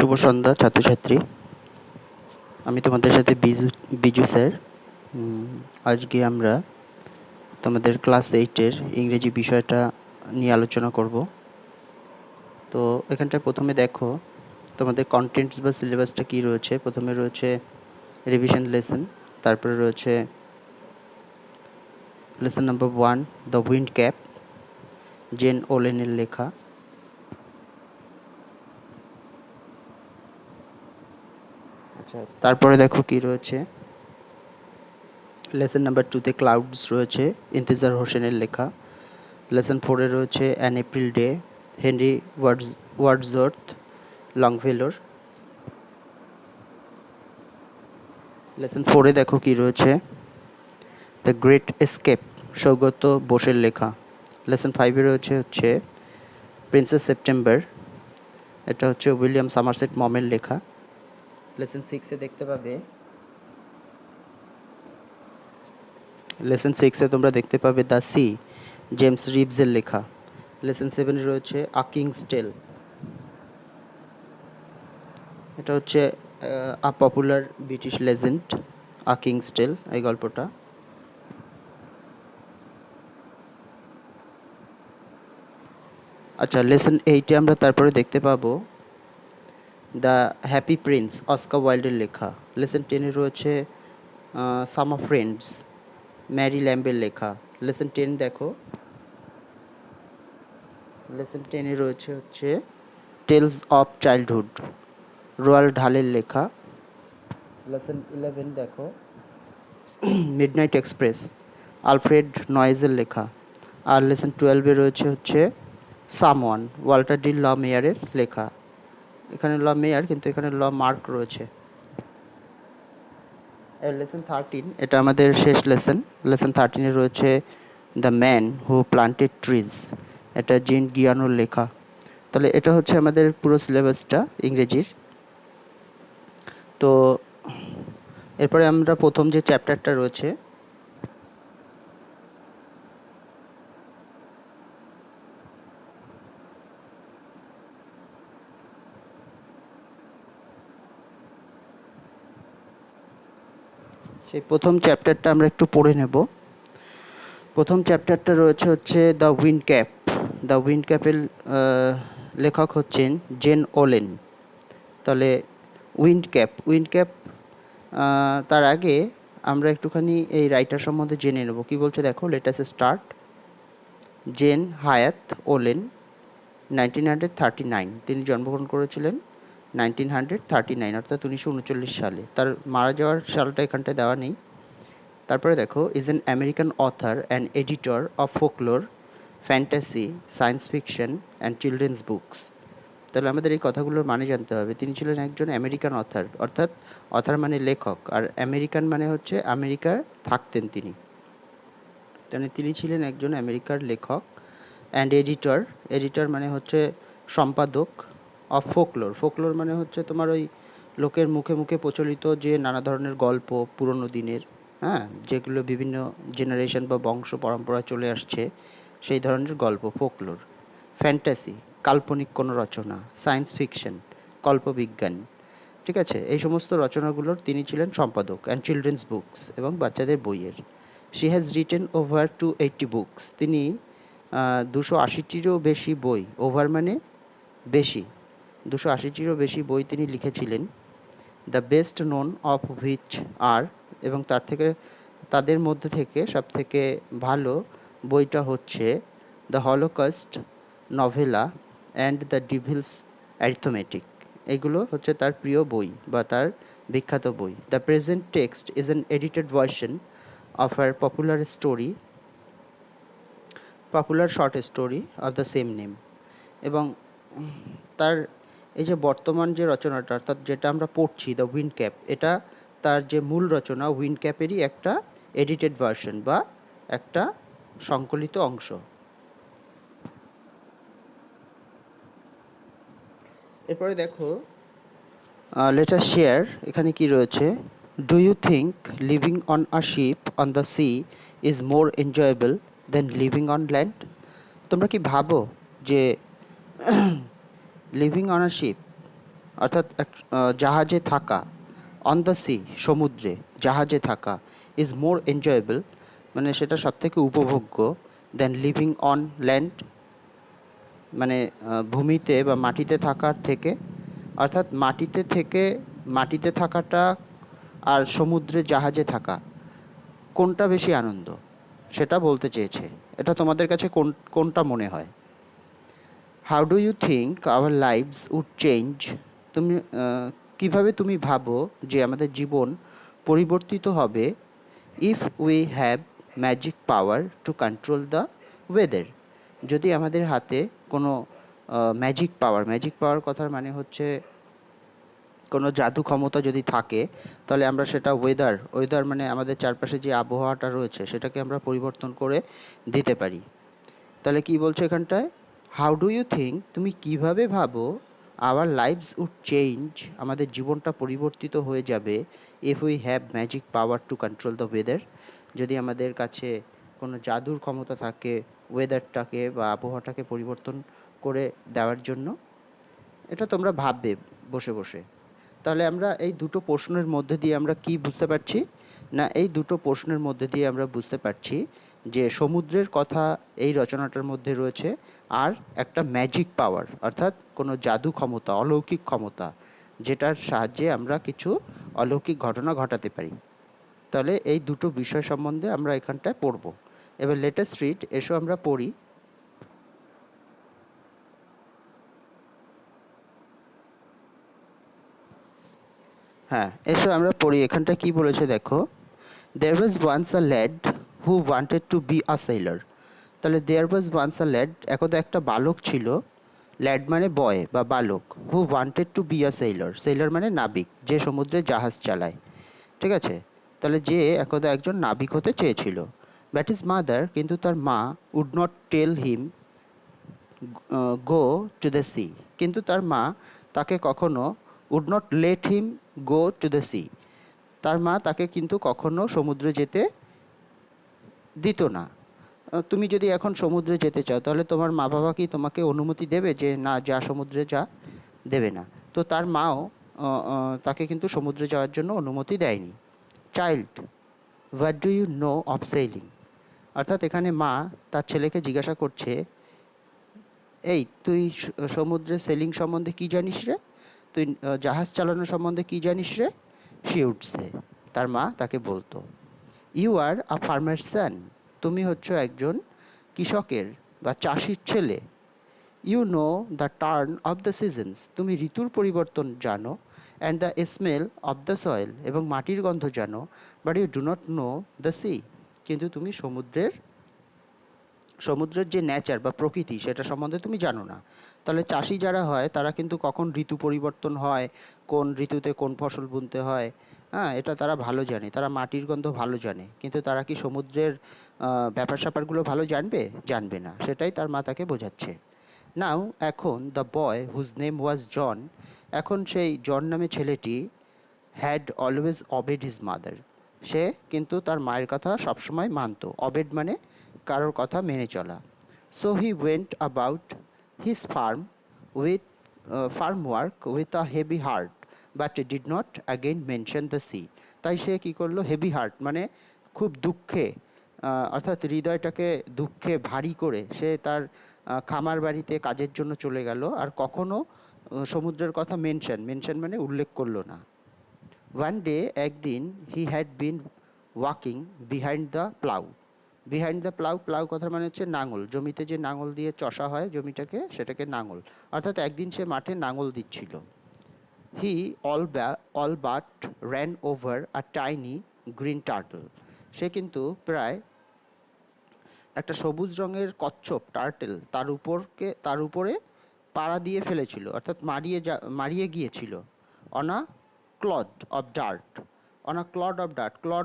শুভ সন্ধ্যা ছাত্রছাত্রী। আমি তোমাদের সাথে বিজু স্যার। আজকে আমরা তোমাদের ক্লাস 8-এর ইংরেজি বিষয়টা নিয়ে আলোচনা করব। তো এখানটায় প্রথমে দেখো তোমাদের কন্টেন্টস বা সিলেবাসটা কী রয়েছে। প্রথমে রয়েছে রিভিশন লেসন, তারপরে রয়েছে lesson number 1 the wind cap, Jane ওলেনের লেখা। আচ্ছা, তারপরে দেখো কি রয়েছে, লেসন নাম্বার 2-তে ক্লাউডস রয়েছে, ইন্তেজার হোসেনের লেখা। লেসন 4-এ রয়েছে an April day, Henry Wordsworth লংফেলোর। লেসন 4-এ দেখো কি রয়েছে, দ্য গ্রেট এস্কেপ, সৌগত বোসের লেখা। লেসন 5-এ রয়েছে প্রিন্সেস সেপ্টেম্বর, এটা হচ্ছে উইলিয়াম সামারসেট মমের লেখা। লেসন 6-এ দেখতে পাবে, লেসন 6-এ তোমরা দেখতে পাবে দ্য সি, জেমস রিভসের লেখা। লেসন 7-এ রয়েছে আ কিংস টেল, এটা হচ্ছে a popular British legend a king's tale, এই গল্পটা। আচ্ছা, লেসন 8-এ আমরা তারপরে দেখতে পাবো দ্য হ্যাপি প্রিন্স, অস্কার ওয়াইল্ডের লেখা। লেসন 10-এ রয়েছে সামার ফ্রেন্ডস, ম্যারি ল্যাম্বের লেখা। লেসন 10 দেখো, লেসন 10-এ রয়েছে টেলস অফ চাইল্ডহুড, রোয়াল ডালের লেখা। লেসন 11 দেখো, মিডনাইট এক্সপ্রেস, আলফ্রেড নয়েজের লেখা। আর লেসন 12-এ রয়েছে সামওয়ান, ওয়াল্টার ডি ল মেয়ারের লেখা। এখানে ল মেয়ার, কিন্তু এখানে ল মার্ক রয়েছে। লেসন 13, এটা আমাদের শেষ লেসন। লেসন 13-এ রয়েছে the man who planted trees, এটা জিন গিয়ানোর লেখা। তাহলে এটা হচ্ছে আমাদের পুরো সিলেবাসটা ইংরেজির। তো এরপরে আমরা প্রথম যে চ্যাপ্টারটা রয়েছে, সেই প্রথম চ্যাপ্টারটা আমরা একটু পড়ে নেব। প্রথম চ্যাপ্টারটা রয়েছে the wind cap. The wind ক্যাপের লেখক হচ্ছেন জেন ওলেন। তাহলে উইন্ড ক্যাপ তার আগে আমরা একটুখানি এই রাইটার সম্বন্ধে জেনে নেব। কি বলছে দেখো, লেট আস স্টার্ট। জেন হায়াত ওলেন, 1939, তিনি জন্মগ্রহণ করেছিলেন 1939, অর্থাৎ 1939 সালে। তার মারা যাওয়ার সালটা এখানটায় দেওয়া নেই। তারপরে দেখো, is an American other and editor of folklore, fantasy, science fiction and children's books. তাহলে আমাদের এই কথাগুলোর মানে জানতে হবে। তিনি ছিলেন একজন আমেরিকান অথার, অর্থাৎ অথার মানে লেখক, আর আমেরিকান মানে হচ্ছে আমেরিকার থাকতেন তিনি। তাহলে তিনি ছিলেন একজন আমেরিকার লেখক। অ্যান্ড এডিটর মানে হচ্ছে সম্পাদক। অফ ফোকলোর মানে হচ্ছে তোমার ওই লোকের মুখে মুখে প্রচলিত যে নানা ধরনের গল্প পুরনো দিনের, হ্যাঁ, যেগুলো বিভিন্ন জেনারেশন বা বংশ পরম্পরা চলে আসছে, সেই ধরনের গল্প ফোকলোর। ফ্যান্টাসি, কাল্পনিক কোনো রচনা। Science fiction, কল্পবিজ্ঞান। ঠিক আছে, এই সমস্ত রচনাগুলোর তিনি ছিলেন সম্পাদক। অ্যান্ড চিলড্রেন্স বুকস, এবং বাচ্চাদের বইয়ের। She has written over 280 books, তিনি 280-টিরও বেশি বই, ওভার মানে বেশি, 280-টিরও বেশি বই তিনি লিখেছিলেন। The best known of which are, এবং তাদের মধ্যে থেকে সবথেকে ভালো বইটা হচ্ছে the Holocaust novella and the devil's arithmetic. এগুলো হচ্ছে তার প্রিয় বই বা তার বিখ্যাত বই। The present text is an edited version of her popular short story of the same name. এবং তার এই যে বর্তমান যে রচনাটা, অর্থাৎ যেটা আমরা পড়ছি দ্য উইন্ড ক্যাপ, এটা তার যে মূল রচনা উইন্ড ক্যাপেরই একটা এডিটেড ভার্সন বা একটা সংকলিত অংশ। এরপরে দেখো, লেট আস শেয়ার, এখানে কি রয়েছে, do you think living on a ship on the sea is more enjoyable than living on land? তোমরা কি ভাবো যে লিভিং অন আ শিপ অর্থাৎ জাহাজে থাকা, অন দ্য সি, সমুদ্রে জাহাজে থাকা, ইজ মোর এনজয়েবল, মানে সেটা সবথেকে উপভোগ্য, দেন লিভিং অন ল্যান্ড, মানে ভূমিতে বা মাটিতে থাকার থেকে। অর্থাৎ মাটিতে থাকাটা আর সমুদ্রে জাহাজে থাকা কোনটা বেশি আনন্দ সেটা বলতে চেয়েছে। এটা তোমাদের কাছে কোনটা মনে হয়? How do you think our lives would change, তুমি কিভাবে তুমি ভাবো যে আমাদের জীবন পরিবর্তিত হবে, if we have magic power to control the weather, যদি আমাদের হাতে কোনো ম্যাজিক পাওয়ার কথার মানে হচ্ছে কোনো জাদু ক্ষমতা যদি থাকে, তাহলে আমরা সেটা ওয়েদার মানে আমাদের চারপাশে যে আবহাওয়াটা রয়েছে সেটাকে আমরা পরিবর্তন করে দিতে পারি। তাহলে কি বলছে এখানটায়? হাউ ডু ইউ থিঙ্ক, তুমি কিভাবে ভাবো, আওয়ার লাইভস উড চেঞ্জ, আমাদের জীবনটা পরিবর্তিত হয়ে যাবে, if we have magic power to control the weather, যদি আমাদের কাছে কোনো জাদুর ক্ষমতা থাকে ওয়েদারটাকে বা আবহাওয়াটাকে পরিবর্তন করে দেওয়ার জন্য। এটা তোমরা ভাববে বসে বসে। তাহলে আমরা এই দুটো প্রশ্নের মধ্যে দিয়ে আমরা কি বুঝতে পারছি? না, এই দুটো প্রশ্নের মধ্যে দিয়ে আমরা বুঝতে পারছি যে সমুদ্রের কথা এই রচনাটার মধ্যে রয়েছে, আর একটা ম্যাজিক পাওয়ার অর্থাৎ কোনো জাদু ক্ষমতা, অলৌকিক ক্ষমতা, যেটার সাহায্যে আমরা কিছু অলৌকিক ঘটনা ঘটাতে পারি। তাহলে এই দুটো বিষয় সম্বন্ধে আমরা এখানটায় পড়ব। এবার লেটেস্ট রিড, এসো আমরা পড়ি। হ্যাঁ, এসো আমরা পড়ি। এখানটা কি বলেছে দেখো। There was once a lad who wanted to be a sailor. তাহলে there was once a lad, একদা একটা বালক ছিল, ল্যাড মানে বয় বা বালক, হু wanted to be a seller, seller মানে নাবিক, যে সমুদ্রে জাহাজ চালায়। ঠিক আছে? তাহলে যে একদা একজন নাবিক হতে চেয়েছিল। ব্যাট ইজ মাদার, কিন্তু তার মা, would not tell him go to the sea, কিন্তু তার মা তাকে কখনো, would not let him go to the sea, তার মা তাকে কিন্তু কখনো সমুদ্রে যেতে দিত না। তুমি যদি এখন সমুদ্রে যেতে চাও তাহলে তোমার মা বাবা কি তোমাকে অনুমতি দেবে যে না যা সমুদ্রে যা? দেবে না। তো তার মাও তাকে কিন্তু সমুদ্রে যাওয়ার জন্য অনুমতি দেয়নি। Child, what do you know of sailing, অর্থাৎ এখানে মা তার ছেলেকে জিজ্ঞাসা করছে, এই তুই সমুদ্রে সেলিং সম্বন্ধে কি জানিস রে? তুই জাহাজ চালানো সম্বন্ধে কি জানিস রে? শি উড সে, তার মা তাকে বলতো, ইউ আর আ ফার্মার সান, তুমি হচ্ছ একজন কৃষকের বা চাষির ছেলে। You know the turn of the seasons, তুমি ঋতুর পরিবর্তন জানো, and the smell of the soil, এবং মাটির গন্ধ জানো, but you do not know the sea, কিন্তু তুমি সমুদ্রের যে নেচার বা প্রকৃতি সেটা সম্বন্ধে তুমি জানো না। তাহলে চাষি যারা হয় তারা কিন্তু কখন ঋতু পরিবর্তন হয়, কোন ঋতুতে কোন ফসল বুনতে হয়, হ্যাঁ, এটা তারা ভালো জানে, তারা মাটির গন্ধ ভালো জানে, কিন্তু তারা কি সমুদ্রের ব্যাপার স্যাপারগুলো ভালো জানবে? জানবে না। সেটাই তার মা তাকে বোঝাচ্ছে। নাও, এখন the boy whose name was John, এখন সেই জন নামে ছেলেটি, had always obeyed his mother, সে কিন্তু তার মায়ের কথা সবসময় মানত। অবেড মানে কারোর কথা মেনে চলা। So he went about his with farm work with a heavy heart, but did not again mention the sea, তাই সে কী করলো? হেভি হার্ট মানে খুব দুঃখে, অর্থাৎ হৃদয়টাকে দুঃখে ভারী করে সে তার খামার বাড়িতে কাজের জন্য চলে গেল, আর কখনো সমুদ্রের কথা মেনশন মানে উল্লেখ করলো না। ওয়ান ডে, একদিন, he had been walking behind the plough, behind the plough, plough কথার মানে হচ্ছে নাঙল, জমিতে যে নাঙল দিয়ে চষা হয় জমিটাকে, সেটাকে নাঙল, অর্থাৎ একদিন সে মাঠে নাঙল দিচ্ছিল। He all but ran over a tiny green turtle, সে কিন্তু প্রায় একটা সবুজ রঙের কচ্ছপ টার্টেল তার উপরে পাড়া দিয়ে ফেলেছিল, অর্থাৎ মারিয়ে গিয়েছিল। On a clod of dirt, on a clod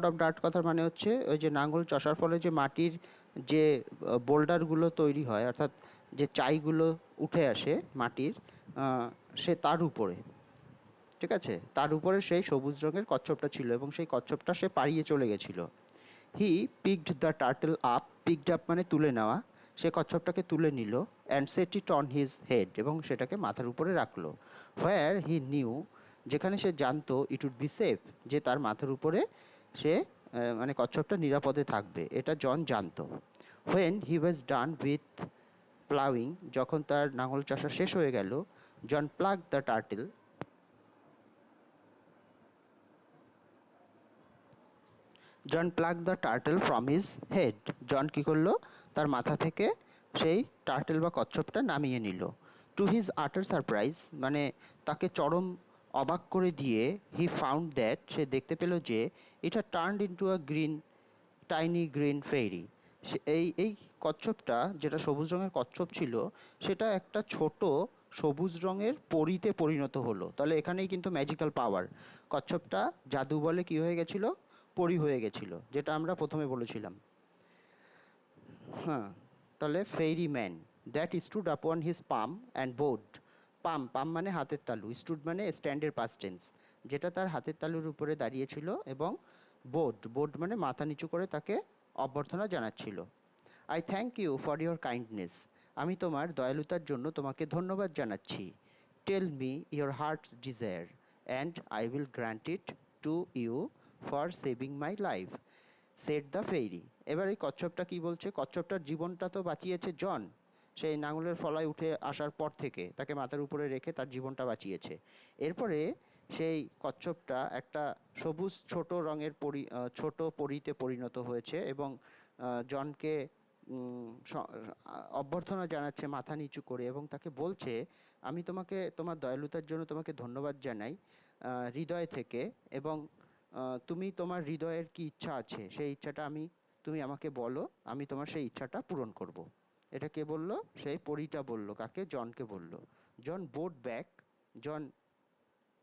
of dirt কথার মানে হচ্ছে ওই যে নাঙ্গল চষার ফলে যে মাটির যে বোল্ডারগুলো তৈরি হয়, অর্থাৎ যে চাইগুলো উঠে আসে মাটির, সে তার উপরে, ঠিক আছে, তার উপরে সেই সবুজ রঙের কচ্ছপটা ছিল এবং সেই কচ্ছপটা সে পাড়িয়ে চলে গেছিল। He picked the turtle up, picked up মানে তুলে নেওয়া, সে কচ্ছপটাকে তুলে নিল and set it on his head, এবং সেটাকে মাথার উপরে রাখলো। হোয়ার হি নিউ, যেখানে সে জানতো ইট উড বি সেফ, যে তার মাথার উপরে সে মানে কচ্ছপটা নিরাপদে থাকবে, এটা জন জানতো। When he was done with ploughing, যখন তার নাঙল চাষা শেষ হয়ে গেল, John plucked the turtle, John plucked the turtle from his head, John কী করলো, তার মাথা থেকে সেই টার্টেল বা কচ্ছপটা নামিয়ে নিল। টু হিজ আটার সারপ্রাইজ, মানে তাকে চরম অবাক করে দিয়ে, হি ফাউন্ড দ্যাট, সে দেখতে পেল যে এটা turned into a green, tiny green fairy. এই কচ্ছপটা, যেটা সবুজ রঙের কচ্ছপ ছিল, সেটা একটা ছোট সবুজ রঙের পরীতে পরিণত হলো। তাহলে এখানেই কিন্তু ম্যাজিক্যাল পাওয়ার, কচ্ছপটা জাদু বলে কি হয়ে গেছিল, পরী হয়ে গেছিল, যেটা আমরা প্রথমে বলেছিলাম। হ্যাঁ, তাহলে fairy man that stood upon his palm and bowed, palm, palm মানে হাতের তালু, স্টুড মানে স্ট্যান্ডের পাস্ট টেন্স, যেটা তার হাতের তালুর উপরে দাঁড়িয়েছিল, এবং বোর্ড, বোর্ড মানে মাথা নিচু করে তাকে অভ্যর্থনা জানাচ্ছিল। I thank you for your kindness, আমি তোমার দয়ালুতার জন্য তোমাকে ধন্যবাদ জানাচ্ছি। Tell me your heart's desire and I will grant it to you for saving my life, said the fairy. এবার এই কচ্ছপটা কি বলছে, কচ্ছপটার জীবনটা তো বাঁচিয়েছে জন, সেই নাঙলের ফলায় উঠে আসার পর থেকে তাকে মাথার উপরে রেখে তার জীবনটা বাঁচিয়েছে। এরপরে সেই কচ্ছপটা একটা সবুজ ছোট রঙের ছোট পরীতে পরিণত হয়েছে, এবং জনকে অভ্যর্থনা জানাচ্ছে মাথা নিচু করে, এবং তাকে বলছে, আমি তোমাকে তোমার দয়ালুতার জন্য তোমাকে ধন্যবাদ জানাই হৃদয় থেকে, এবং তুমি তোমার হৃদয়ের কি ইচ্ছা আছে সেই ইচ্ছাটা তুমি আমাকে বলো, আমি তোমার সেই ইচ্ছাটা পূরণ করব। এটা কে বলল, সেই পরীটা বলল, কাকে, জনকে বলল। জন বোট ব্যাক,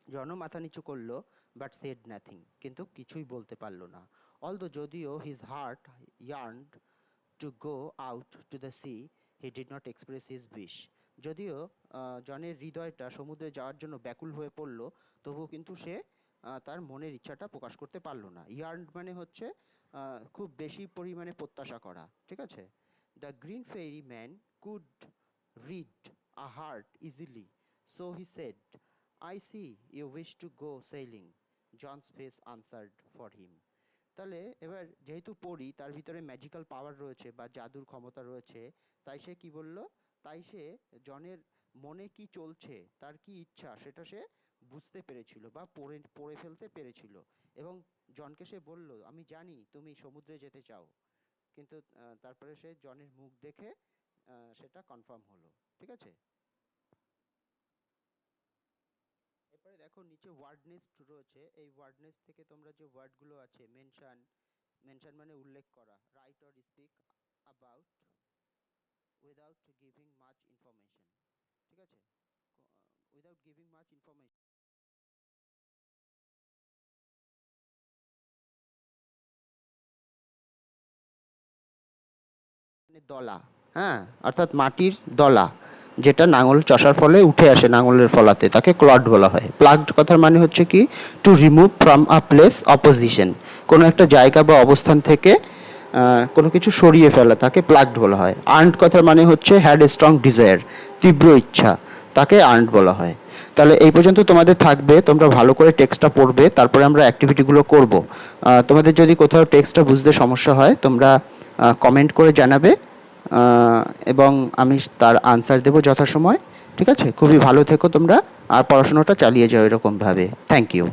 জনও মাথা নিচু করলো, বাট সেড নাথিং, কিন্তু কিছুই বলতে পারলো না। অলদো, যদিও his heart yearned to go out to the sea, he did not express his wish, যদিও জনের হৃদয়টা সমুদ্রে যাওয়ার জন্য ব্যাকুল হয়ে পড়ল, তবুও কিন্তু সে তার মনের ইচ্ছাটা প্রকাশ করতে পারলো না। ইয়ার্নড মানে হচ্ছে খুব বেশি পরিমাণে প্রত্যাশা করা, ঠিক আছে। The green fairy man could read a heart easily, so he said, I see you wish to go sailing, John's face answered for him. তাহলে এবার যেহেতু পড়ি, তার ভিতরে ম্যাজিক্যাল পাওয়ার রয়েছে বা জাদুর ক্ষমতা রয়েছে, তাই সে কি বলল, তাই সে জনের মনে কি চলছে, তার কি ইচ্ছা, সেটা সে বুঝতে পেরেছিল বা পড়ে ফেলতে পেরেছিল, এবং জনকে সে বলল, আমি জানি তুমি সমুদ্রে যেতে চাও, কিন্তু তারপরে সে জনের মুখ দেখে সেটা কনফার্ম হলো, ঠিক আছে। এরপরে দেখো নিচে ওয়ার্ড নেস্ট রয়েছে, এই ওয়ার্ড নেস্ট থেকে তোমরা যে ওয়ার্ডগুলো আছে, মেনশন, মেনশন মানে উল্লেখ করা, right or speak about without giving much information, ঠিক আছে, উইদাউট গিভিং মাচ ইনফরমেশন মানে দলা, হ্যাঁ, অর্থাৎ মাটির দলা, যেটা নাঙল চষার ফলে উঠে আসে নাঙলের ফলাতে, তাকে ক্লড বলা হয়। প্লাগড কথার মানে হচ্ছে কি, to remove from a place opposition, কোনো একটা জায়গা বা অবস্থান থেকে কোনো কিছু সরিয়ে ফেলা, তাকে প্লাগড বলা হয়। আর্নড কথার মানে হচ্ছে হ্যাড এ স্ট্রং ডিজায়ার, তীব্র ইচ্ছা, তাকে আর্নড বলা হয়। তাহলে এই পর্যন্ত তোমাদের থাকবে, তোমরা ভালো করে টেক্সটটা পড়বে, তারপরে আমরা অ্যাক্টিভিটিগুলো করব। তোমাদের যদি কোথাও টেক্সটটা বুঝতে সমস্যা হয়, তোমরা কমেন্ট করে জানাবে, এবং আমি তার আনসার দেবো যথাসময়, ঠিক আছে। খুবই ভালো থেকো তোমরা, আর পড়াশোনাটা চালিয়ে যাও এরকমভাবে। Thank you.